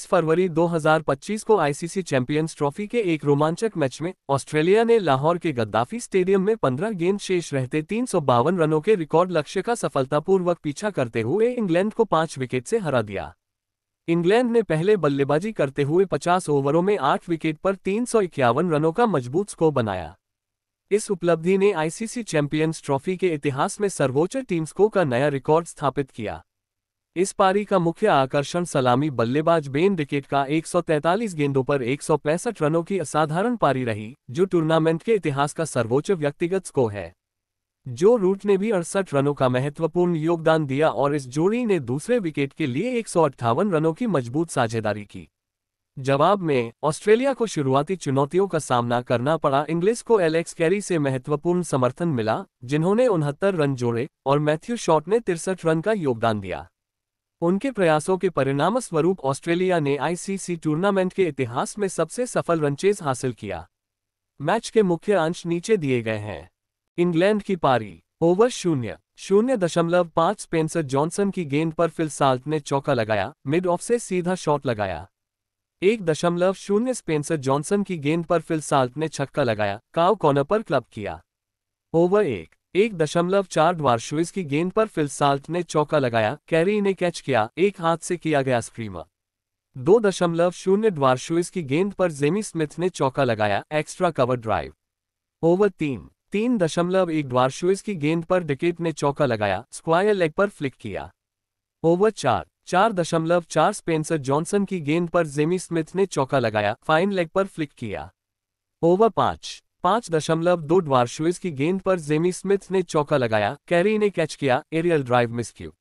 फरवरी 2025 को ICC champions trophy के एक रोमांचक मैच में ऑस्ट्रेलिया ने लाहौर के गद्दाफी स्टेडियम में 15 गेंद शेष रहते 352 रनों के रिकॉर्ड लक्ष्य का सफलतापूर्वक पीछा करते हुए इंग्लैंड को 5 विकेट से हरा दिया। इंग्लैंड ने पहले बल्लेबाजी करते हुए 50 ओवरों में 8 विकेट पर 351 रनों का मजबूत स्कोर बनाया। इस उपलब्धि ने आईसीसी चैंपियंस ट्रॉफी के इतिहास में सर्वोच्च टीम स्कोर का नया रिकॉर्ड स्थापित किया। इस पारी का मुख्य आकर्षण सलामी बल्लेबाज बेन डिकेट का 143 गेंदों पर 165 रनों की असाधारण पारी रही, जो टूर्नामेंट के इतिहास का सर्वोच्च व्यक्तिगत स्कोर है। जो रूट ने भी 68 रनों का महत्वपूर्ण योगदान दिया और इस जोड़ी ने दूसरे विकेट के लिए 158 रनों की मजबूत साझेदारी की। जवाब में ऑस्ट्रेलिया को शुरुआती चुनौतियों का सामना करना पड़ा। इंग्लिश को एलेक्स कैरी से महत्वपूर्ण समर्थन मिला, जिन्होंने 69 रन जोड़े, और मैथ्यू शॉट ने 63 रन का योगदान दिया। उनके प्रयासों के परिणामस्वरूप ऑस्ट्रेलिया ने आईसीसी टूर्नामेंट के इतिहास में सबसे सफल रनचेज हासिल किया। मैच के मुख्य अंश नीचे दिए गए हैं। इंग्लैंड की पारी। ओवर 0.5 स्पेंसर जॉनसन की गेंद पर फिल साल्ट ने चौका लगाया, मिड ऑफ से सीधा शॉट लगाया। 1.0 स्पेंसर जॉनसन की गेंद पर फिल साल्ट ने छक्का लगाया, काव कॉर्नर पर क्लब किया। ओवर 1.4 ड्वार्शुइस की गेंद पर फिल साल्ट ने चौका लगाया, कैरी ने कैच किया, एक हाथ से किया गया स्क्रीमर। 2.0 ड्वार्शुइस की गेंद पर जेमी स्मिथ ने चौका लगाया, extra cover drive. Over 3.1 Dwarshuis की गेंद पर डिकेट ने चौका लगाया, स्क्वायर लेग पर फ्लिक किया। ओवर 4.4 स्पेंसर जॉनसन की गेंद पर जेमी स्मिथ ने चौका लगाया, फाइन लेग पर फ्लिक किया। ओवर 5.2 ड्वार्शुइस की गेंद पर जेमी स्मिथ ने चौका लगाया, कैरी ने कैच किया, aerial drive miscue.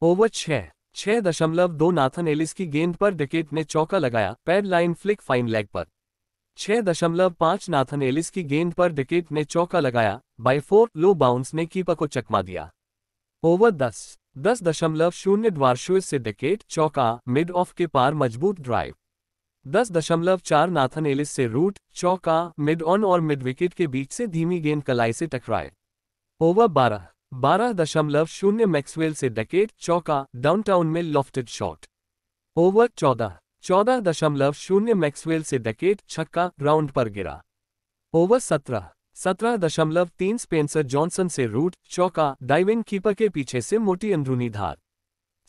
Over 6.2 Nathan Ellis की गेंद पर डिकेट ने चौका लगाया, pad line flick fine leg पर। 6.5 नाथन एलिस की गेंद पर डिकेट ने चौका लगाया, बाय 4 लो बाउंस ने कीपर को चकमा दिया। ओवर 10.0 ड्वार्शुइस से डिकेट चौका, मिड ऑफ के पार मजबूत ड्राइव। 10.4 नाथन एलिस से रूट चौका, मिड ऑन और मिड विकेट के बीच से धीमी गेंद कलाई से टकराए। ओवर 12.0 मैक्सवेल से डिकेट चौका, डाउनटाउन में लॉफ्टेड शॉट। ओवर 14.0 मैक्सवेल से डिकेट छक्का, ग्राउंड पर गिरा। ओवर 17.3 स्पेंसर जॉनसन से रूट चौका, डाइविंग कीपर के पीछे से मोटी अंदरूनी धार।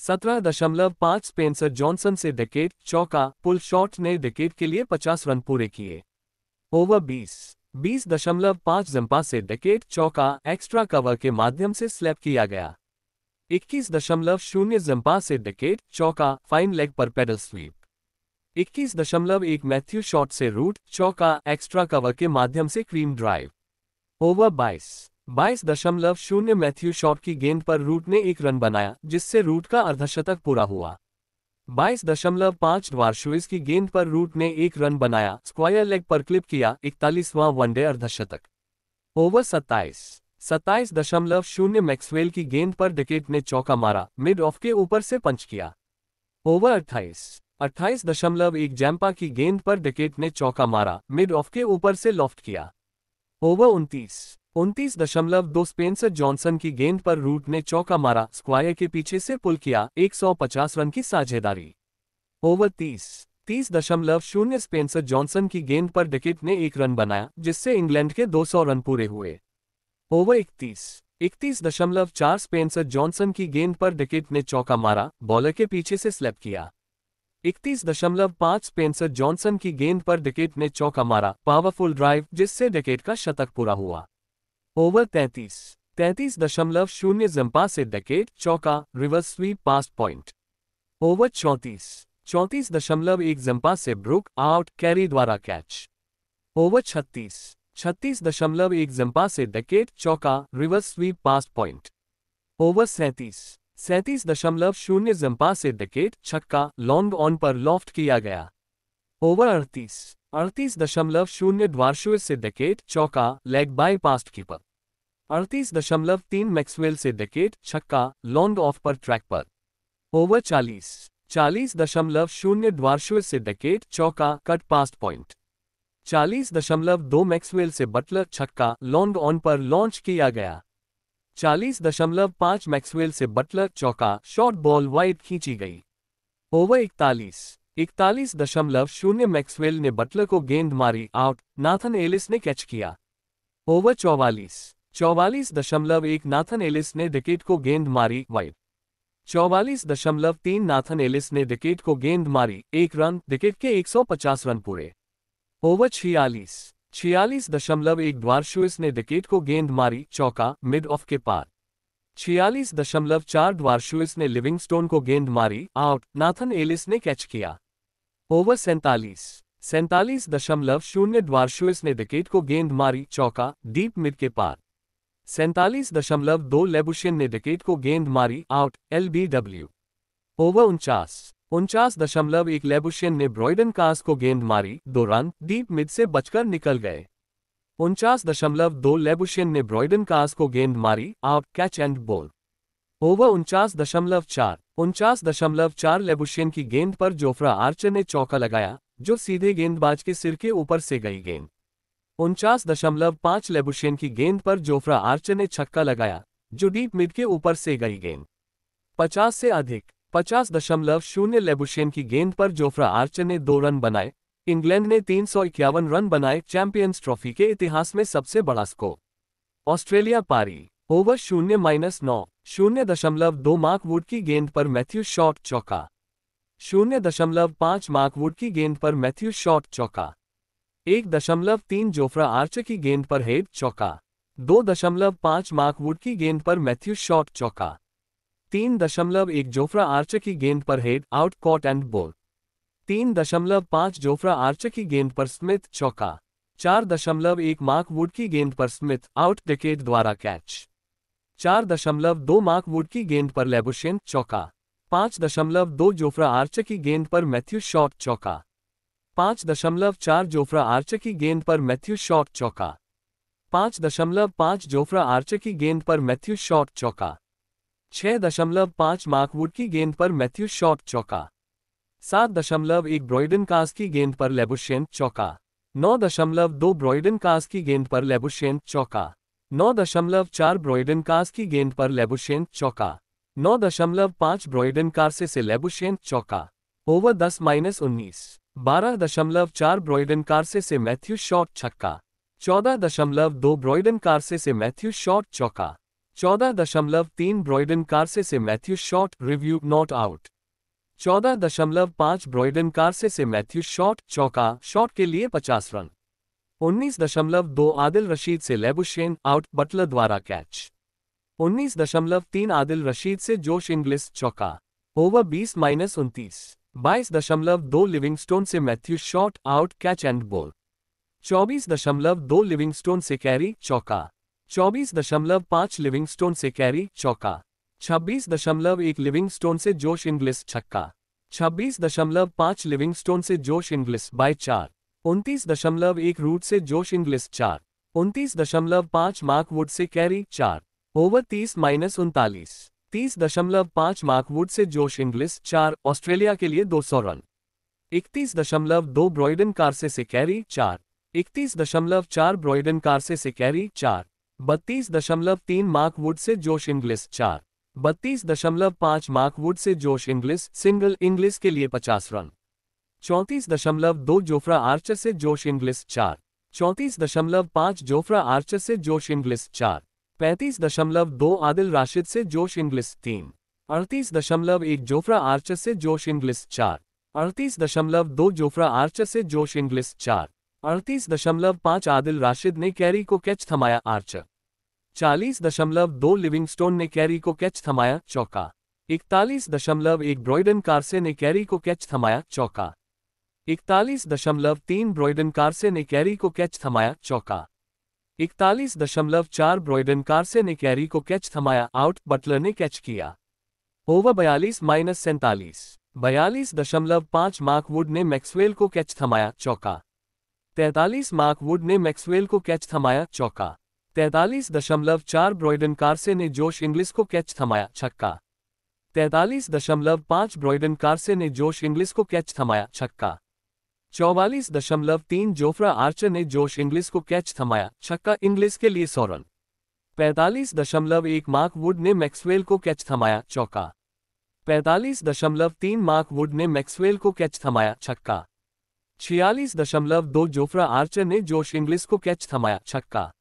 17.5 स्पेंसर जॉनसन से डिकेट चौका, पुल शॉट ने डिकेट के लिए 50 रन पूरे किए। ओवर 20.5 जंपा से डिकेट चौका, एक्स्ट्रा कवर के माध्यम से स्लैप किया गया। 21.0 जंपा से डिकेट चौका, फाइन लेग पर पेडल स्वीप। 21.1 मैथ्यू शॉट से रूट चौका, एक्स्ट्रा कवर के माध्यम से cream drive. Over 22.0 Matthew Short की गेंद पर रूट ने 1 रन बनाया, जिससे रूट का अर्धशतक पूरा हुआ। 22.5 ड्वार्शुइस की गेंद पर रूट ने 1 रन बनाया, स्क्वायर लेग पर क्लिप किया, 41वां वनडे अर्धशतक। ओवर 27.0 मैक्सवेल की गेंद पर डिकेट ने चौका मारा, मिड ऑफ के ऊपर से पंच किया। ओवर 28.1 जैम्पा की गेंद पर डिकेट ने चौका मारा, मिड ऑफ के ऊपर से लॉफ्ट किया। ओवर 29.2 स्पेंसर जॉनसन की गेंद पर रूट ने चौका मारा, स्क्वायर के पीछे से पुल किया, 150 रन की साझेदारी। ओवर 30.0 स्पेंसर जॉनसन की गेंद पर डिकेट ने 1 रन बनाया, जिससे इंग्लैंड के 200 रन पूरे हुए। ओवर 31.4 स्पेंसर जॉनसन की गेंद पर डिकेट ने चौका मारा, बॉलर के पीछे से स्लैप किया। 31.5 स्पेंसर जॉनसन की गेंद पर डिकेट ने चौका मारा, पावरफुल ड्राइव, जिससे डिकेट का शतक पूरा हुआ। ओवर 33.0 जंपा से डिकेट चौका, reverse sweep past point. Over 34.1 Zampa से ब्रुक आउट, कैरी द्वारा कैच। ओवर 36.1 जंपा से डिकेट चौका, reverse sweep past point. Over 37.0 Zampa से डिकेट छक्का, लॉन्ग ऑन पर लॉफ्ट किया गया। ओवर 38.0 ड्वार्शुइस से डिकेट चौका, leg bye past keeper. 38.3 Maxwell से डिकेट छक्का, लॉन्ग ऑफ पर ट्रैक पर। ओवर 40.0 ड्वार्शुइस से डिकेट चौका, कट पास्ट पॉइंट। 40.2 मैक्सवेल से बटलर छक्का, लॉन्ग ऑन पर लॉन्च किया गया। 40.5 मैक्सवेल से बटलर चौका, शॉर्ट बॉल वाइड खींची गई। ओवर 41.0 मैक्सवेल ने बटलर को गेंद मारी आउट, नाथन एलिस ने कैच किया। ओवर 44.1 नाथन एलिस ने विकेट को गेंद मारी वाइड। 44.3 नाथन एलिस ने विकेट को गेंद मारी, 1 रन, विकेट के 150 रन पूरे। ओवर 46.1 ड्वार्शुइस ने विकेट को गेंद मारी, चौका, मिड ऑफ के पार। 46.4 ड्वार्शुइस ने लिविंगस्टोन को गेंद मारी, आउट, नाथन एलिस ने कैच किया। ओवर 47.0 ड्वार्शुइस ने विकेट को गेंद मारी, चौका, डीप मिड के पार। 47.2 लेबुशेन ने विकेट को गेंद मारी, आउट, LBW। ओवर 49.1 लेबुशेन ने ब्रॉयडन कास को गेंद मारी, 2 रन, डीप मिड से बचकर निकल गए। 49.2 लेबुशेन ने ब्रॉयडन कास को गेंद मारी, out, catch and ball. Over 49.4 Labuschagne की गेंद पर जोफ्रा आर्चर ने चौका लगाया, जो सीधे गेंदबाज के सिर के ऊपर से गई गेंद। 49.5 लेबुशेन की गेंद पर जोफ्रा आर्चर ने छक्का लगाया, जो डीप मिड के ऊपर से गई गेंद। 50 से अधिक 50.0 लेबुशेन की गेंद पर जोफ्रा आर्चर ने 2 रन बनाए। इंग्लैंड ने 351 रन बनाए, चैंपियंस ट्रॉफी के इतिहास में सबसे बड़ा स्कोर। ऑस्ट्रेलिया पारी। ओवर 0-2 मार्क वुड की गेंद पर मैथ्यू शॉट चौका। 0.5 मार्क वुड की गेंद पर मैथ्यू शॉट चौका। 1.3 जोफ्रा आर्चर की गेंद पर हेड चौका। 2.5 मार्क वुड की गेंद पर मैथ्यू शॉट चौका। 3.1 जोफ्रा आर्चर की गेंद पर Head, out, caught and ball. 3.5 Jofra Archer की गेंद पर स्मिथ चौका। 4.1 मार्क वुड की गेंद पर स्मिथ, आउट, विकेट द्वारा कैच। 4.2 मार्क वुड की गेंद पर लेबुशेन चौका। 5.2 जोफ्रा आर्चर की गेंद पर मैथ्यू शॉट चौका। 5.4 जोफ्रा आर्चर की गेंद पर मैथ्यू शॉट चौका। 5.5 जोफ्रा आर्चर की गेंद पर मैथ्यू शॉट चौका। 6.5 मार्क वुड की गेंद पर मैथ्यू शॉट चौका। 7.1 ब्रॉयडन कास की गेंद पर लेबुशेन चौका। 9.2 ब्रॉयडन कास की गेंद पर लेबुशेन चौका। 9.4 ब्रॉयडन कास की गेंद पर लेबुशेन चौका। 9.5 ब्रॉयडन कारसे से लेबुशेन चौका। ओवर 10-19 12.4 ब्रॉयडन कारसे से मैथ्यू शॉट छक्का। 14.2 ब्रॉयडन कारसे से मैथ्यू शॉट चौका। 14.3 ब्रॉयडन कारसे से Matthew Short, review, not out. 14.5 ब्रॉयडन कारसे से मैथ्यू शॉट चौका, शॉट के लिए 50 रन। 19.2 आदिल रशीद से लेबुशेन, आउट, बटलर द्वारा कैच। 19.3 आदिल रशीद से जोश इंग्लिस चौका। ओवर 20-29 22.2 लिविंगस्टोन से Matthew Short, out, catch and ball. 24.2 Livingstone से कैरी चौका। 24.5 लिविंगस्टोन से कैरी चौका। 26.1 लिविंगस्टोन से जोश इंग्लिस छक्का। 26.5 लिविंगस्टोन से जोश इंग्लिस बाय 4। 29.1 रूट से Josh Inglis 4। 29.5 Mark would say carry 4। Over 30-39 30.5 Mark would say Josh Inglis 4, Australia के लिए 200 रन। 31.2 ब्रॉयडन कारसे से कैरी 4। 31.4 ब्रॉयडन कारसे से carry 4। 32.3 Mark would say Josh Inglis 4। 32.5 Mark would say Josh Inglis single, English के लिए 50 run. 34.2 Jofra Archer से Josh Inglis 4। 34.5 Jofra Archer से Josh Inglis 4। 35.2 Adil Rashid से Josh Inglis 3। 38.1 Jofra Archer से जोश इंग्लिस 4। 38.2 जोफ्रा आर्चर से Josh Inglis 4। 38.5 Adil Rashid ने carry को catch थमाया, Archer. 40.2 Livingstone ने कैरी को कैच थमाया, चौका। 41.1 ब्रॉयडन कारसे ने कैरी को कैच थमाया, चौका। 41.3 ब्रॉयडन कारसे ने कैरी को कैच थमाया, चौका। 41.4 ब्रॉयडन कारसे ने कैरी को कैच थमाया, आउट, बटलर ने कैच किया। ओवर 42-47 42.5 मार्क वुड ने मैक्सवेल को कैच थमाया, चौका। 43 मार्क वुड ने मैक्सवेल को कैच थमाया, चौका। 43.4 ब्रॉयडन कारसे ने जोश इंग्लिस को कैच थमाया, छक्का। 43.5 ब्रॉयडन कारसे ने जोश इंग्लिस को कैच थमाया, छक्का। 44.3 जोफ्रा आर्चर ने जोश इंग्लिस को कैच थमाया, छक्का, इंग्लिस के लिए 100 रन। 45.1 मार्क वुड ने मैक्सवेल को कैच थमाया, चौका। 45.3 मार्क वुड ने मैक्सवेल को कैच थमाया, छक्का। 46.2 जोफ्रा आर्चर ने जोश इंग्लिस को कैच थमाया, छक्का।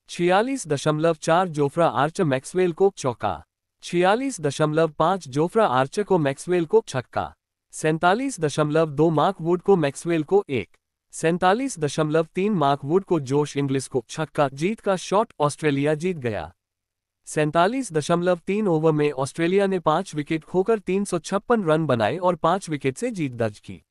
46.4 जोफ्रा आर्चर मैक्सवेल को, चौका। 46.5 जोफ्रा आर्चर को मैक्सवेल को, छक्का। 47.2 मार्क वुड को मैक्सवेल को, एक। 47.3 मार्क वुड को जोश इंग्लिस को, छक्का। जीत का शॉट, ऑस्ट्रेलिया जीत गया। 47.3 ओवर में ऑस्ट्रेलिया ने 5 विकेट खोकर 356 रन बनाए और 5 विकेट से जीत दर्ज की।